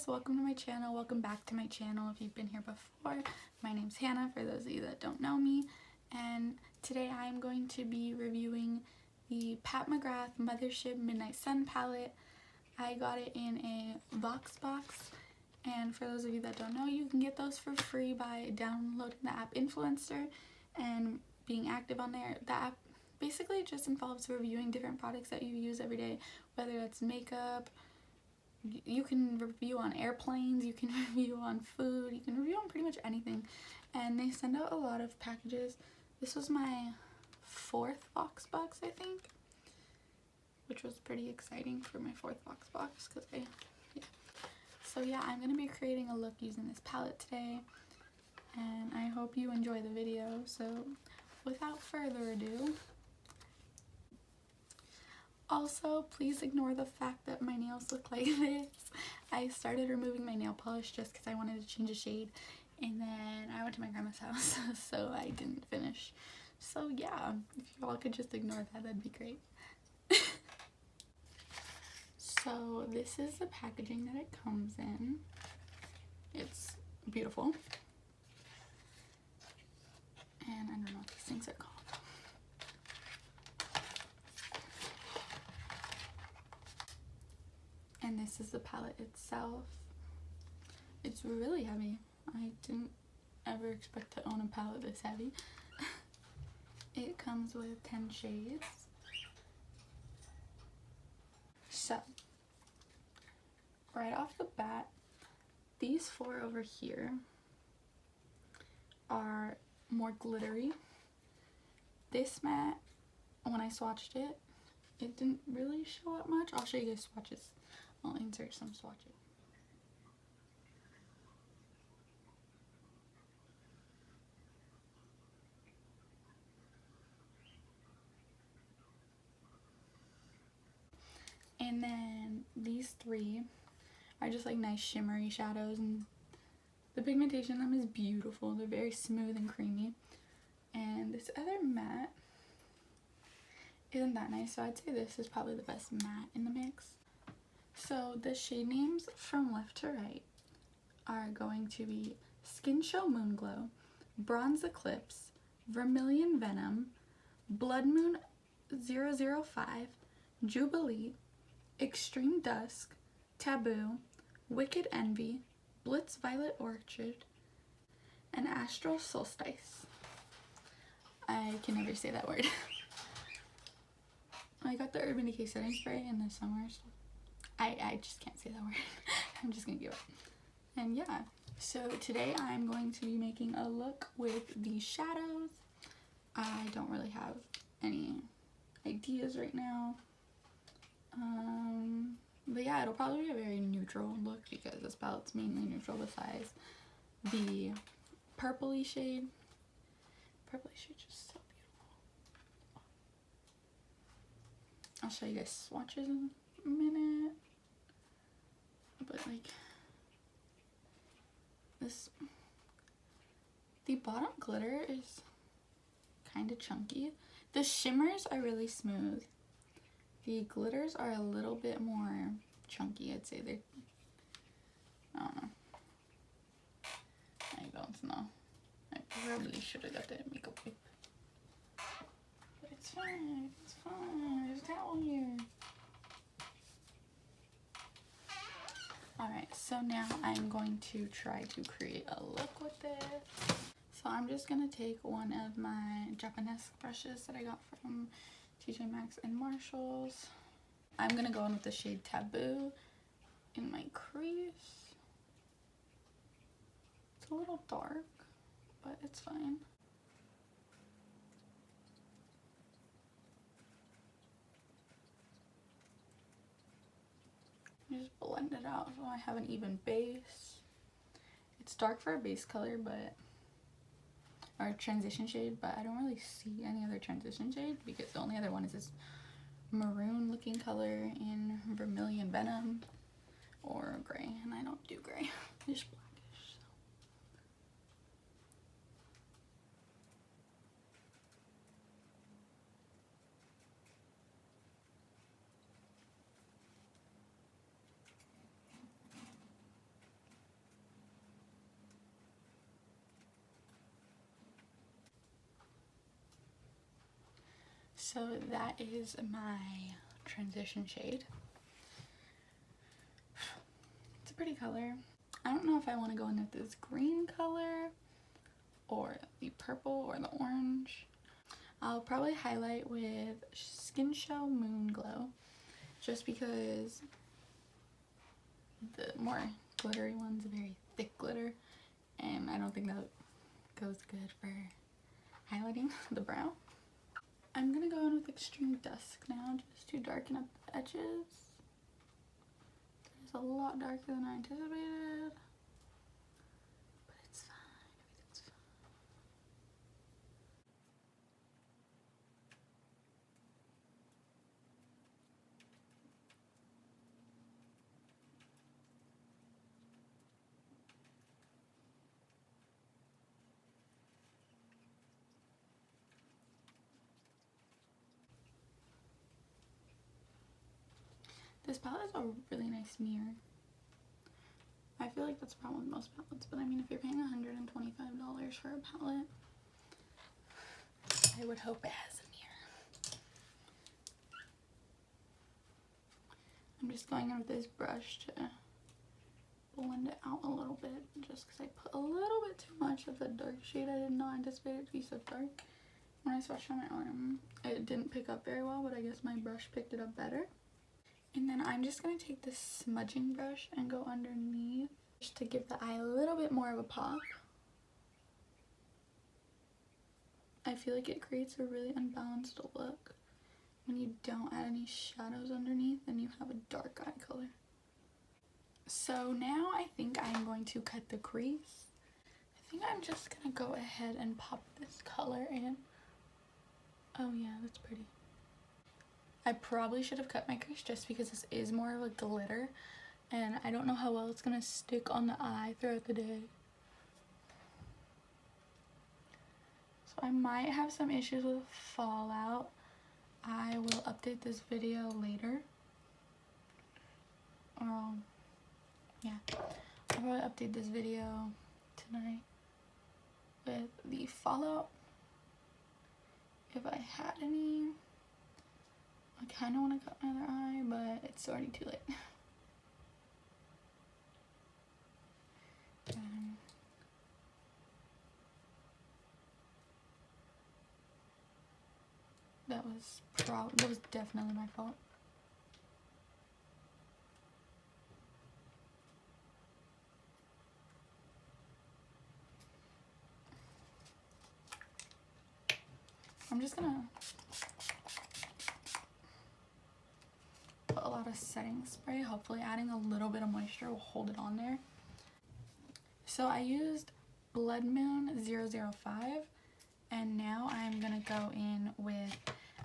guys, welcome to my channel. Welcome back to my channel if you've been here before. My name's Hannah for those of you that don't know me, and today I'm going to be reviewing the Pat McGrath Mothership Midnight Sun palette. I got it in a Vox box, and for those of you that don't know, you can get those for free by downloading the app Influencer and being active on there. The app basically just involves reviewing different products that you use every day, whether it's makeup. You can review on airplanes, you can review on food, you can review on pretty much anything, and they send out a lot of packages. This was my 4th Vox box, I think, which was pretty exciting for my 4th Vox box because So yeah, I'm going to be creating a look using this palette today, and I hope you enjoy the video. So without further ado, also, please ignore the fact that my nails look like this. I started removing my nail polish just because I wanted to change a shade, and then I went to my grandma's house, so I didn't finish. So yeah, if you all could just ignore that, that'd be great. So this is the packaging that it comes in. It's beautiful. And I don't know what these things are called. And this is the palette itself. It's really heavy. I didn't ever expect to own a palette this heavy. It comes with 10 shades. So, right off the bat, these 4 over here are more glittery. This matte, when I swatched it, it didn't really show up much. I'll show you guys swatches. I'll insert some swatches. And then these 3 are just like nice shimmery shadows, and the pigmentation on them is beautiful. They're very smooth and creamy. And this other matte isn't that nice, so I'd say this is probably the best matte in the mix. So the shade names from left to right are going to be Skin Show Moon Glow, Bronze Eclipse, Vermilion Venom, Blood Moon 005, Jubilee, Extreme Dusk, Taboo, Wicked Envy, Blitz Violet Orchid, and Astral Solstice. I can never say that word. I got the Urban Decay setting spray in the summer stuff. I just can't say that word. I'm just gonna give up. And yeah, so today I'm going to be making a look with the shadows. I don't really have any ideas right now. But yeah, it'll probably be a very neutral look because this palette's mainly neutral besides the purpley shade. Purpley shade is just so beautiful. I'll show you guys swatches in a minute. But like this, the bottom glitter is kind of chunky. The shimmers are really smooth. The glitters are a little bit more chunky, I'd say. They're, I don't know. I don't know. I probably should have got that makeup wipe. But it's fine. It's fine. There's a towel here. Alright, so now I'm going to try to create a look with this. So I'm just going to take one of my Japanese brushes that I got from TJ Maxx and Marshalls. I'm going to go in with the shade Taboo in my crease. It's a little dark, but it's fine. Just blend it out so I have an even base. It's dark for a base color, but or transition shade, but I don't really see any other transition shade because the only other one is this maroon looking color in Vermilion Venom or gray, and I don't do gray. Just blackish. So that is my transition shade. It's a pretty color. I don't know if I want to go in with this green color or the purple or the orange. I'll probably highlight with Skin Show Moon Glow just because the more glittery one's a very thick glitter, and I don't think that goes good for highlighting the brow. I'm gonna go in with Extreme Dusk now just to darken up the edges. It's a lot darker than I anticipated, but it's fine. Everything's fine. This palette is a really nice mirror. I feel like that's a problem with most palettes, but I mean, if you're paying $125 for a palette, I would hope it has a mirror. I'm just going in with this brush to blend it out a little bit, just because I put a little bit too much of the dark shade. I did not anticipate it to be so dark. When I swatched on my arm, it didn't pick up very well, but I guess my brush picked it up better. And then I'm just going to take this smudging brush and go underneath just to give the eye a little bit more of a pop. I feel like it creates a really unbalanced look when you don't add any shadows underneath and you have a dark eye color. So now I think I'm going to cut the crease. I think I'm just going to go ahead and pop this color in. Oh yeah, that's pretty. I probably should have cut my crease just because this is more of a glitter and I don't know how well it's going to stick on the eye throughout the day. So I might have some issues with fallout. I will update this video later. Or yeah, I'll probably update this video tonight with the fallout if I had any. I kind of want to cut my other eye, but it's already too late. That was definitely my fault. I'm just gonna put a lot of setting spray. Hopefully adding a little bit of moisture will hold it on there. So I used Blood Moon 005, and now I'm gonna go in with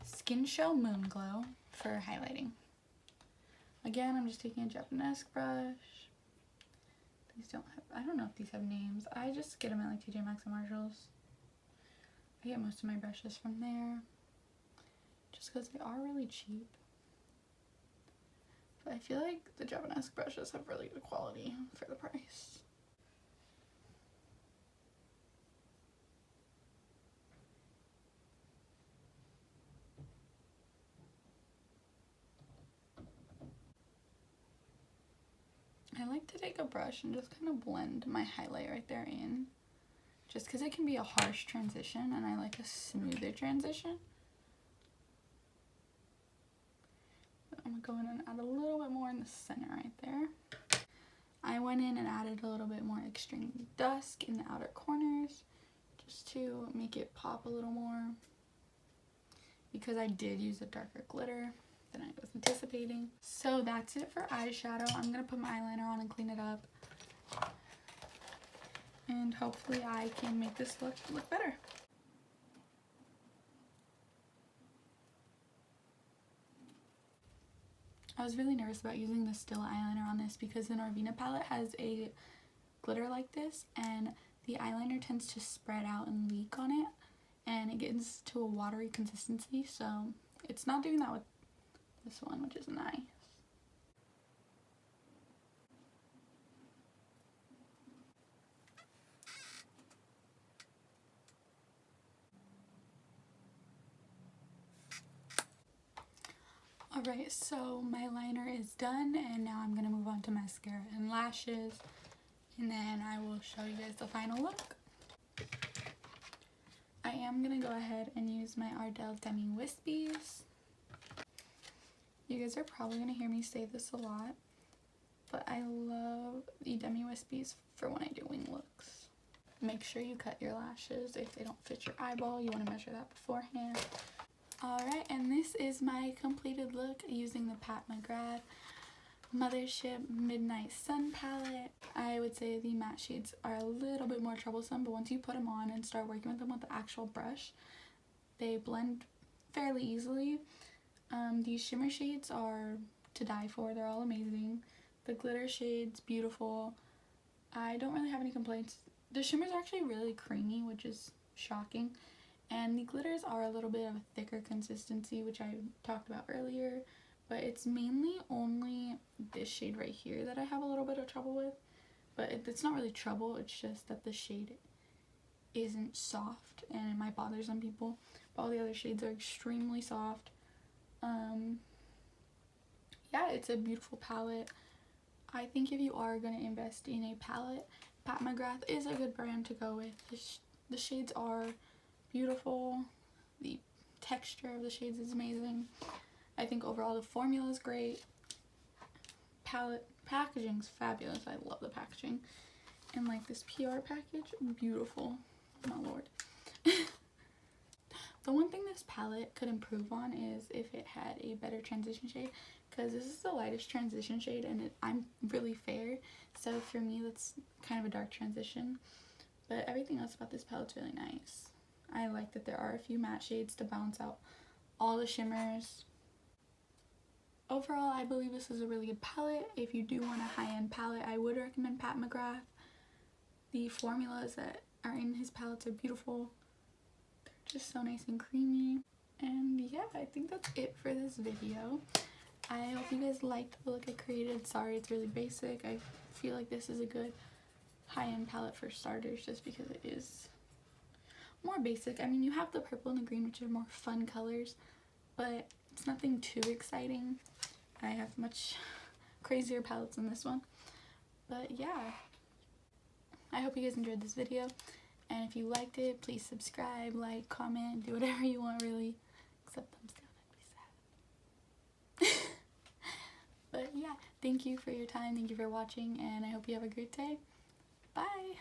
Skin Show Moon Glow for highlighting. Again, I'm just taking a Japanese brush. These don't have, I don't know if these have names. I just get them at like TJ Maxx and Marshalls. I get most of my brushes from there just because they are really cheap. But I feel like the Japanese brushes have really good quality for the price. I like to take a brush and just kind of blend my highlight right there in, just because it can be a harsh transition and I like a smoother transition. But I'm going to go in and add a little bit more in the center right there. I went in and added a little bit more Extreme Dusk in the outer corners just to make it pop a little more, because I did use a darker glitter than I was anticipating. So that's it for eyeshadow. I'm gonna put my eyeliner on and clean it up, and hopefully I can make this look better. I was really nervous about using the still eyeliner on this because the Norvina palette has a glitter like this, and the eyeliner tends to spread out and leak on it, and it gets to a watery consistency, so it's not doing that with this one, which is nice. Alright, so my liner is done, and now I'm going to move on to mascara and lashes, and then I will show you guys the final look. I am going to go ahead and use my Ardell Demi Wispies. You guys are probably going to hear me say this a lot, but I love the Demi Wispies for when I do wing looks. Make sure you cut your lashes. If they don't fit your eyeball, you want to measure that beforehand. Alright, and this is my completed look using the Pat McGrath Mothership Midnight Sun palette. I would say the matte shades are a little bit more troublesome, but once you put them on and start working with them with the actual brush, they blend fairly easily. These shimmer shades are to die for. They're all amazing. The glitter shades, beautiful. I don't really have any complaints. The shimmers are actually really creamy, which is shocking. And the glitters are a little bit of a thicker consistency, which I talked about earlier. But it's mainly only this shade right here that I have a little bit of trouble with. But it's not really trouble, it's just that the shade isn't soft and it might bother some people. But all the other shades are extremely soft. Yeah, it's a beautiful palette. I think if you are going to invest in a palette, Pat McGrath is a good brand to go with. The shades are beautiful. The texture of the shades is amazing. I think overall the formula is great. Palette packaging's fabulous. I love the packaging. And like this PR package, beautiful. My lord. The one thing this palette could improve on is if it had a better transition shade, because this is the lightest transition shade and I'm really fair, so for me that's kind of a dark transition. But everything else about this palette's really nice. I like that there are a few matte shades to balance out all the shimmers. Overall, I believe this is a really good palette. If you do want a high-end palette, I would recommend Pat McGrath. The formulas that are in his palettes are beautiful. They're just so nice and creamy. And yeah, I think that's it for this video. I hope you guys liked the look I created. Sorry, it's really basic. I feel like this is a good high-end palette for starters just because it is more basic. I mean, you have the purple and the green, which are more fun colors, but it's nothing too exciting. I have much crazier palettes than this one. But yeah, I hope you guys enjoyed this video, and if you liked it, please subscribe, like, comment, do whatever you want really, except thumbs down, I'd be sad. But yeah, thank you for your time, thank you for watching, and I hope you have a great day. Bye!